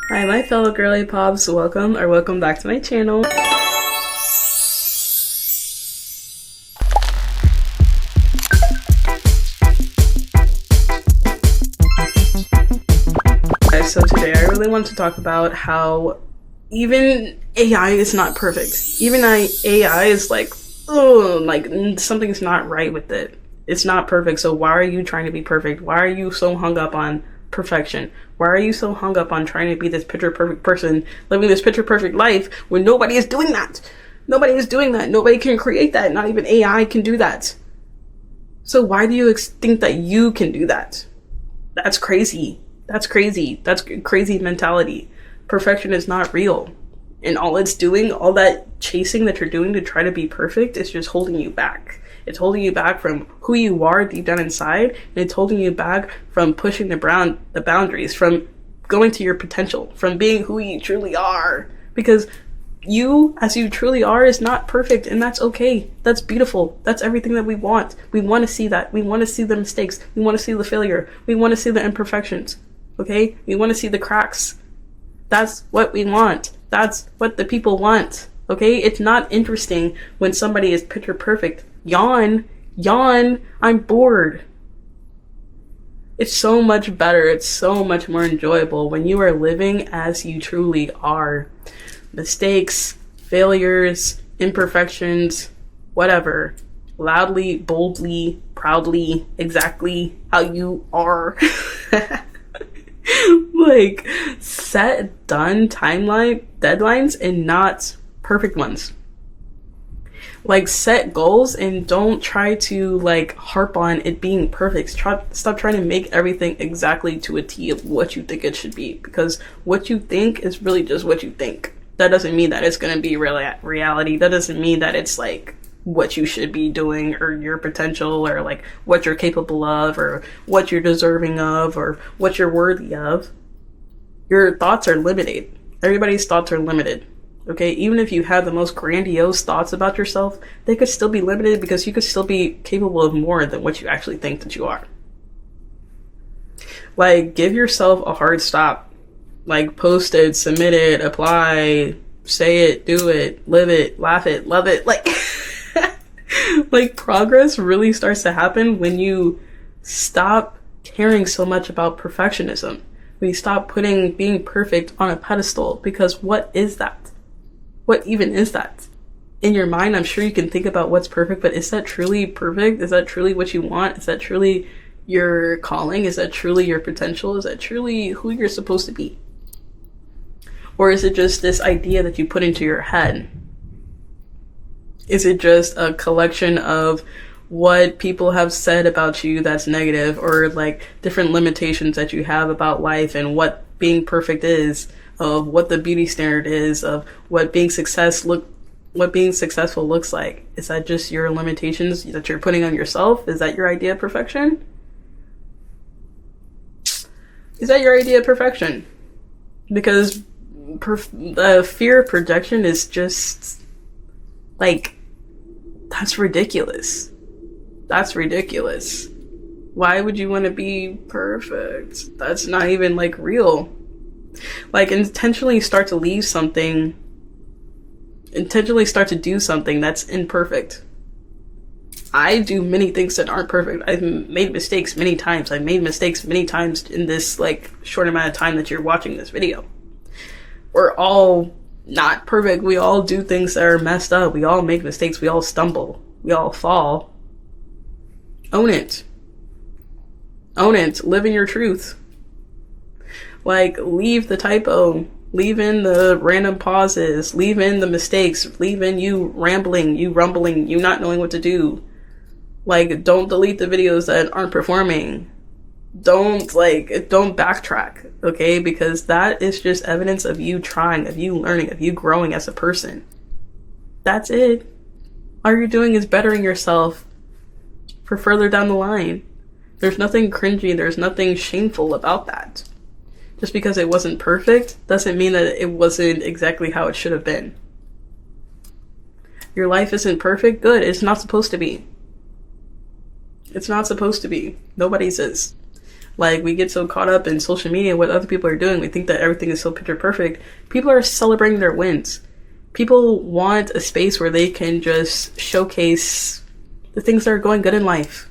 Hi my fellow girly pops, welcome back to my channel. So today I really want to talk about how even AI is not perfect. Even AI is like, oh, like something's not right with it. It's not perfect, so why are you trying to be perfect? Why are you so hung up on perfection? Why are you so hung up on trying to be this picture perfect person, living this picture perfect life when nobody is doing that? Nobody is doing that. Nobody can create that. Not even AI can do that. So why do you think that you can do that? That's crazy. That's crazy. That's crazy mentality. Perfection is not real. And all it's doing, all that chasing that you're doing to try to be perfect is just holding you back. It's holding you back from who you are deep down inside, and it's holding you back from pushing the boundaries, from going to your potential, from being who you truly are. Because you, as you truly are, is not perfect, and that's okay. That's beautiful. That's everything that we want. We want to see that. We want to see the mistakes. We want to see the failure. We want to see the imperfections. Okay? We want to see the cracks. That's what we want. That's what the people want. Okay? It's not interesting when somebody is picture perfect. Yawn. I'm bored. It's so much better. It's so much more enjoyable when you are living as you truly are. Mistakes, failures, imperfections, whatever. Loudly, boldly, proudly, exactly how you are. Like, set, done, timeline, deadlines, and not perfect ones. Like, set goals and don't try to like harp on it being perfect. Stop trying to make everything exactly to a T of what you think it should be, because what you think is really just what you think. That doesn't mean that it's going to be reality. That doesn't mean that it's like what you should be doing, or your potential, or like what you're capable of, or what you're deserving of, or what you're worthy of. Your thoughts are limited. Everybody's thoughts are limited. Okay, even if you have the most grandiose thoughts about yourself, they could still be limited, because you could still be capable of more than what you actually think that you are. Like, give yourself a hard stop. Like, post it, submit it, apply, say it, do it, live it, laugh it, love it. Like, like, progress really starts to happen when you stop caring so much about perfectionism. When you stop putting being perfect on a pedestal, because what is that? What even is that? In your mind, I'm sure you can think about what's perfect, but is that truly perfect? Is that truly what you want? Is that truly your calling? Is that truly your potential? Is that truly who you're supposed to be? Or is it just this idea that you put into your head? Is it just a collection of what people have said about you that's negative, or like different limitations that you have about life and what being perfect is, of what the beauty standard is, of what being successful looks like? Is that just your limitations that you're putting on yourself? Is that your idea of perfection? Is that your idea of perfection? Because the fear of projection is just like, that's ridiculous. That's ridiculous. Why would you want to be perfect? That's not even like real. Like, intentionally start to do something that's imperfect. I do many things that aren't perfect. I've made mistakes many times. I've made mistakes many times in this like short amount of time that you're watching this video. We're all not perfect. We all do things that are messed up. We all make mistakes. We all stumble. We all fall. Own it. Own it. Live in your truth. Like, leave the typo. Leave in the random pauses. Leave in the mistakes. Leave in you rambling, you rumbling, you not knowing what to do. Like, don't delete the videos that aren't performing. Don't backtrack, okay? Because that is just evidence of you trying, of you learning, of you growing as a person. That's it. All you're doing is bettering yourself for further down the line. There's nothing cringy, there's nothing shameful about that. Just because it wasn't perfect doesn't mean that it wasn't exactly how it should have been. Your life isn't perfect? Good. It's not supposed to be. It's not supposed to be. Nobody's is. Like, we get so caught up in social media, what other people are doing. We think that everything is so picture perfect. People are celebrating their wins. People want a space where they can just showcase the things that are going good in life.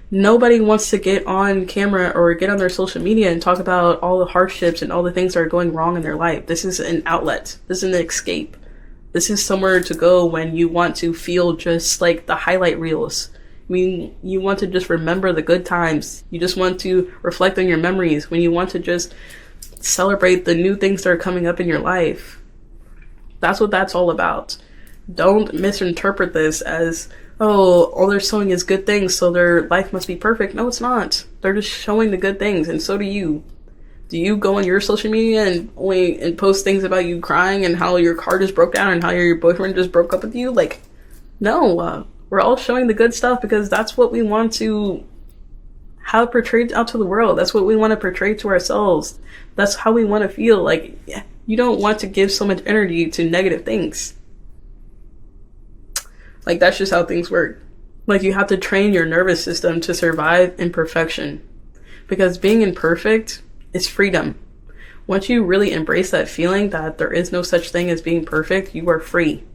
Nobody wants to get on camera or get on their social media and talk about all the hardships and all the things that are going wrong in their life. This is an outlet. This is an escape. This is somewhere to go when you want to feel just like the highlight reels. I mean, you want to just remember the good times. You just want to reflect on your memories. When you want to just celebrate the new things that are coming up in your life. That's what that's all about. Don't misinterpret this as, oh, all they're showing is good things, so their life must be perfect. No, it's not. They're just showing the good things, and so do you. Do you go on your social media and post things about you crying and how your car just broke down and how your boyfriend just broke up with you? Like, no. We're all showing the good stuff because that's what we want to have portrayed out to the world. That's what we want to portray to ourselves. That's how we want to feel. Like, you don't want to give so much energy to negative things. Like, that's just how things work. Like, you have to train your nervous system to survive imperfection. Because being imperfect is freedom. Once you really embrace that feeling that there is no such thing as being perfect, you are free.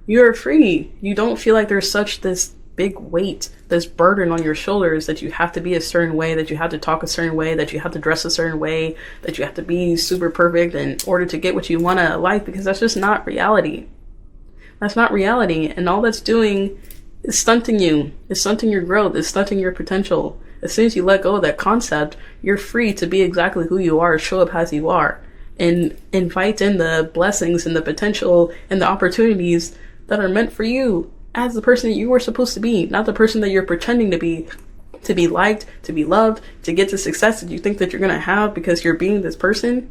You are free. You don't feel like there's this big weight, this burden on your shoulders that you have to be a certain way, that you have to talk a certain way, that you have to dress a certain way, that you have to be super perfect in order to get what you want out of life, because that's just not reality. That's not reality. And all that's doing is stunting you. It's stunting your growth. It's stunting your potential. As soon as you let go of that concept, you're free to be exactly who you are, show up as you are, and invite in the blessings and the potential and the opportunities that are meant for you as the person that you were supposed to be, not the person that you're pretending to be liked, to be loved, to get the success that you think that you're going to have because you're being this person.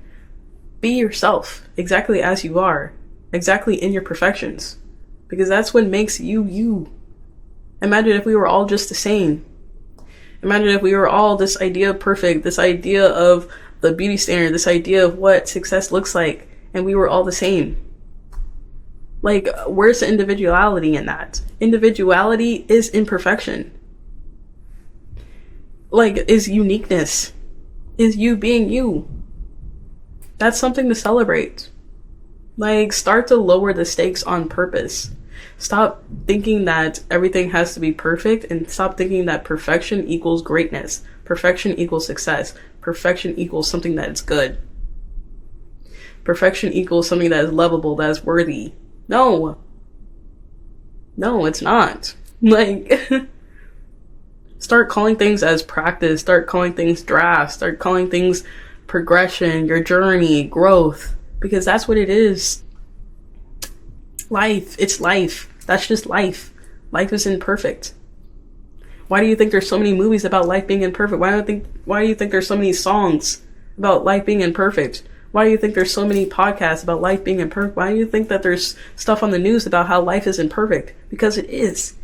Be yourself, exactly as you are, exactly in your perfections, because that's what makes you you. Imagine if we were all just the same. Imagine if we were all this idea of perfect, this idea of the beauty standard, this idea of what success looks like, and we were all the same. Like, where's the individuality in that? Individuality is imperfection. Like, is uniqueness. Is you being you. That's something to celebrate. Like, start to lower the stakes on purpose. Stop thinking that everything has to be perfect, and stop thinking that perfection equals greatness. Perfection equals success. Perfection equals something that is good. Perfection equals something that is lovable, that is worthy. No, it's not. Like, start calling things as practice, start calling things drafts, start calling things progression, your journey, growth, because that's what it is. Life, it's life. That's just life. Life is imperfect. Why do you think there's so many movies about life being imperfect? Why do you think there's so many songs about life being imperfect? Why do you think there's so many podcasts about life being imperfect? Why do you think that there's stuff on the news about how life is imperfect? Because it is.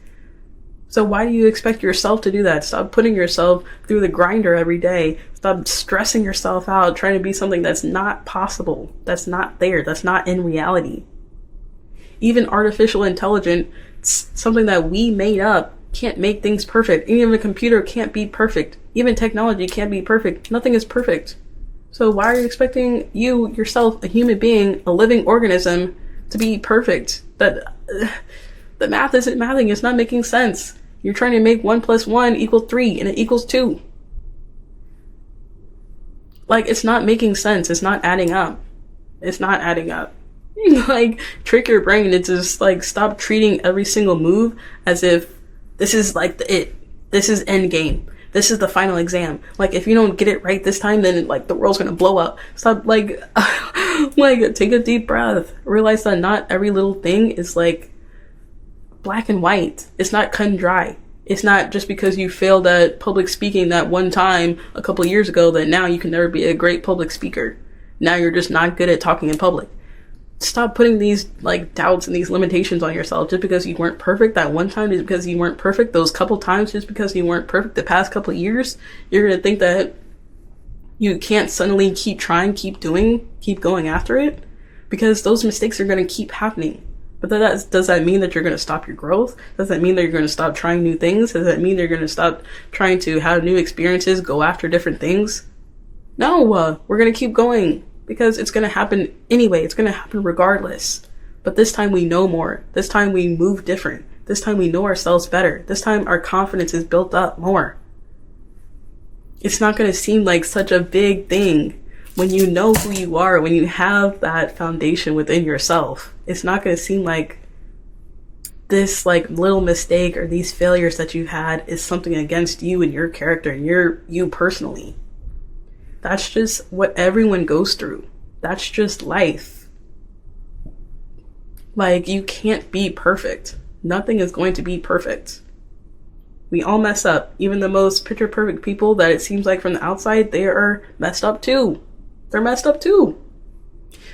So why do you expect yourself to do that? Stop putting yourself through the grinder every day. Stop stressing yourself out, trying to be something that's not possible, that's not there, that's not in reality. Even artificial intelligence, something that we made up, can't make things perfect. Even a computer can't be perfect. Even technology can't be perfect. Nothing is perfect. So why are you expecting you, yourself, a human being, a living organism, to be perfect? That the math isn't mathing. It's not making sense. You're trying to make 1 + 1 = 3 and it equals 2. Like, it's not making sense. It's not adding up. It's not adding up. Like, trick your brain to just, like, stop treating every single move as if this is, like, this is end game. This is the final exam. Like, if you don't get it right this time, then, like, the world's gonna blow up. Stop, like, like, take a deep breath. Realize that not every little thing is, like, black and white. It's not cut and dry. It's not just because you failed at public speaking that one time a couple of years ago that now you can never be a great public speaker. Now you're just not good at talking in public. Stop putting these, like, doubts and these limitations on yourself just because you weren't perfect that one time, just because you weren't perfect those couple times, just because you weren't perfect the past couple of years. You're going to think that you can't suddenly keep trying, keep going after it, because those mistakes are going to keep happening. But does that mean that you're going to stop your growth? Does that mean that you're going to stop trying new things? Does that mean that you're going to stop trying to have new experiences, go after different things? No, we're going to keep going because it's going to happen anyway. It's going to happen regardless. But this time we know more. This time we move different. This time we know ourselves better. This time our confidence is built up more. It's not going to seem like such a big thing when you know who you are, when you have that foundation within yourself. It's not going to seem like this like little mistake or these failures that you've had is something against you and your character and you personally. That's just what everyone goes through. That's just life. Like, you can't be perfect. Nothing is going to be perfect. We all mess up. Even the most picture perfect people that it seems like from the outside, they are messed up too. They're messed up too.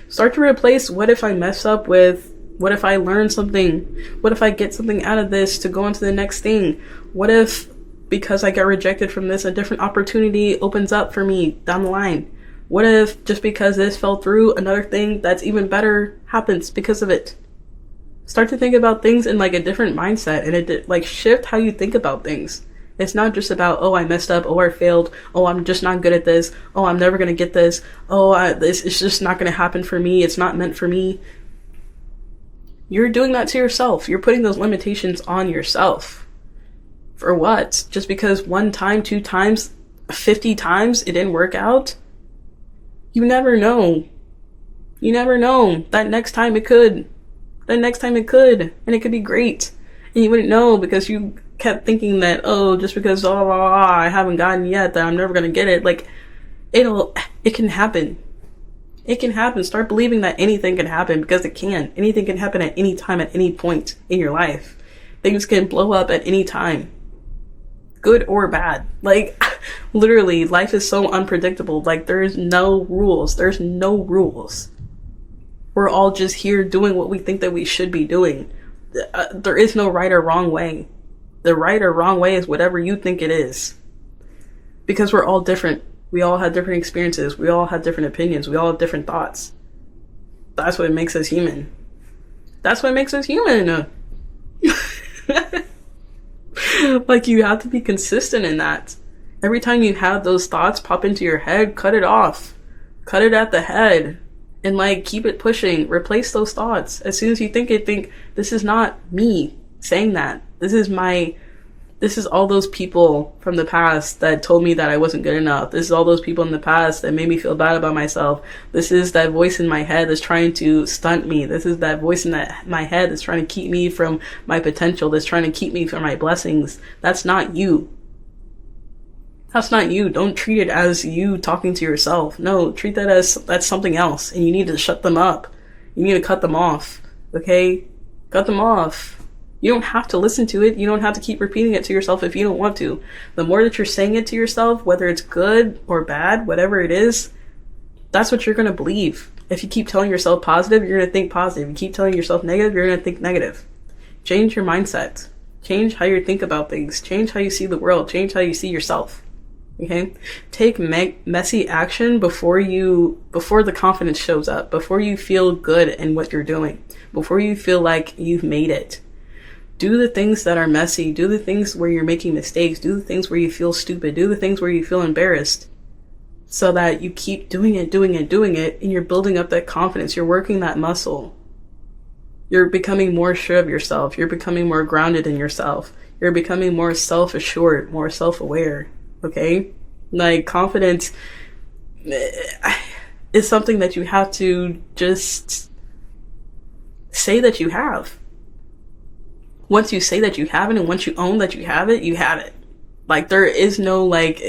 Start to replace what if I mess up with what if I learn something? What if I get something out of this to go on to the next thing? What if because I got rejected from this, a different opportunity opens up for me down the line? What if just because this fell through, another thing that's even better happens because of it? Start to think about things in like a different mindset, and it like shift how you think about things. It's not just about, oh, I messed up, oh, I failed, oh, I'm just not good at this, oh, I'm never going to get this, oh, this is just not going to happen for me, it's not meant for me. You're doing that to yourself. You're putting those limitations on yourself. For what? Just because one time, 2 times, 50 times it didn't work out? You never know. You never know. That next time it could. That next time it could. And it could be great. And you wouldn't know because you kept thinking that, oh, just because I haven't gotten yet, that I'm never going to get it. Like, it can happen. It can happen. Start believing that anything can happen, because it can. Anything can happen at any time, at any point in your life. Things can blow up at any time. Good or bad. Like, literally, life is so unpredictable. Like, there's no rules. There's no rules. We're all just here doing what we think that we should be doing. There is no right or wrong way. The right or wrong way is whatever you think it is. Because we're all different. We all have different experiences. We all have different opinions. We all have different thoughts. That's what makes us human. That's what makes us human. Like, you have to be consistent in that. Every time you have those thoughts pop into your head, cut it off. Cut it at the head. And like, keep it pushing. Replace those thoughts. As soon as you think it, think, this is not me saying that. This is all those people from the past that told me that I wasn't good enough. This is all those people in the past that made me feel bad about myself. This is that voice in my head that's trying to stunt me. This is that voice in my head that's trying to keep me from my potential, that's trying to keep me from my blessings. That's not you. That's not you. Don't treat it as you talking to yourself. No, treat that as that's something else, and you need to shut them up. You need to cut them off. Okay? Cut them off. You don't have to listen to it. You don't have to keep repeating it to yourself if you don't want to. The more that you're saying it to yourself, whether it's good or bad, whatever it is, that's what you're going to believe. If you keep telling yourself positive, you're going to think positive. If you keep telling yourself negative, you're going to think negative. Change your mindset. Change how you think about things. Change how you see the world. Change how you see yourself. Okay? Take messy action before the confidence shows up, before you feel good in what you're doing, before you feel like you've made it. Do the things that are messy. Do the things where you're making mistakes. Do the things where you feel stupid. Do the things where you feel embarrassed. So that you keep doing it, and you're building up that confidence. You're working that muscle. You're becoming more sure of yourself. You're becoming more grounded in yourself. You're becoming more self-assured, more self-aware. Okay? Like, confidence is something that you have to just say that you have. Once you say that you have it, and once you own that you have it, you have it. Like, there is no, like,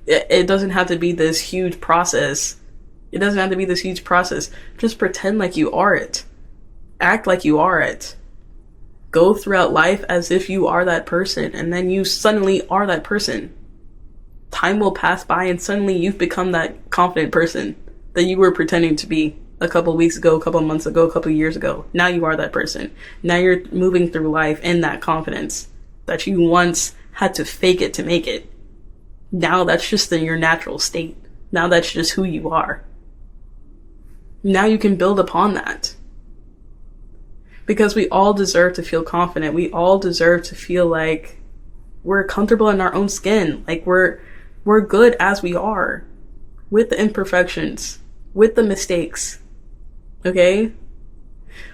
it doesn't have to be this huge process. It doesn't have to be this huge process. Just pretend like you are it. Act like you are it. Go throughout life as if you are that person, and then you suddenly are that person. Time will pass by, and suddenly you've become that confident person that you were pretending to be a couple weeks ago, a couple months ago, a couple years ago. Now you are that person. Now you're moving through life in that confidence that you once had to fake it to make it. Now that's just in your natural state. Now that's just who you are. Now you can build upon that. Because we all deserve to feel confident. We all deserve to feel like we're comfortable in our own skin. Like we're good as we are, with the imperfections, with the mistakes. Okay?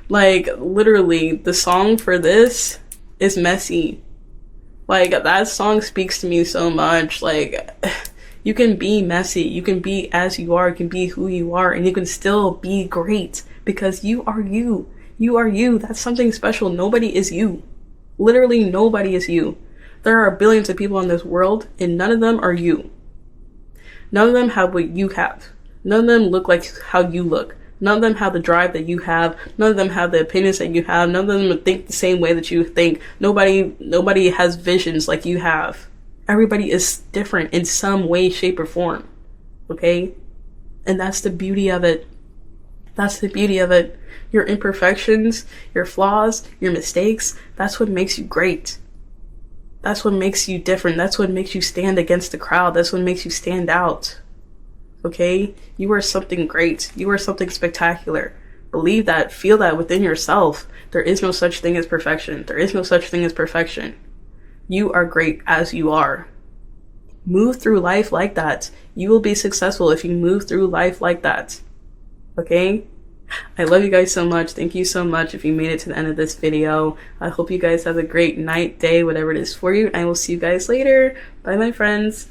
Like literally the song for this is Messy. Like that song speaks to me so much. Like you can be messy, you can be as you are, you can be who you are, and you can still be great because you are you. You are you. That's something special. Nobody is you. Literally nobody is you. There are billions of people in this world and none of them are you. None of them have what you have. None of them look like how you look. None of them have the drive that you have. None of them have the opinions that you have. None of them think the same way that you think. Nobody has visions like you have. Everybody is different in some way, shape, or form. Okay? And that's the beauty of it. That's the beauty of it. Your imperfections, your flaws, your mistakes, that's what makes you great. That's what makes you different. That's what makes you stand against the crowd. That's what makes you stand out. Okay? You are something great. You are something spectacular. Believe that. Feel that within yourself. There is no such thing as perfection. There is no such thing as perfection. You are great as you are. Move through life like that. You will be successful if you move through life like that. Okay? I love you guys so much. Thank you so much if you made it to the end of this video. I hope you guys have a great night, day, whatever it is for you. And I will see you guys later. Bye, my friends.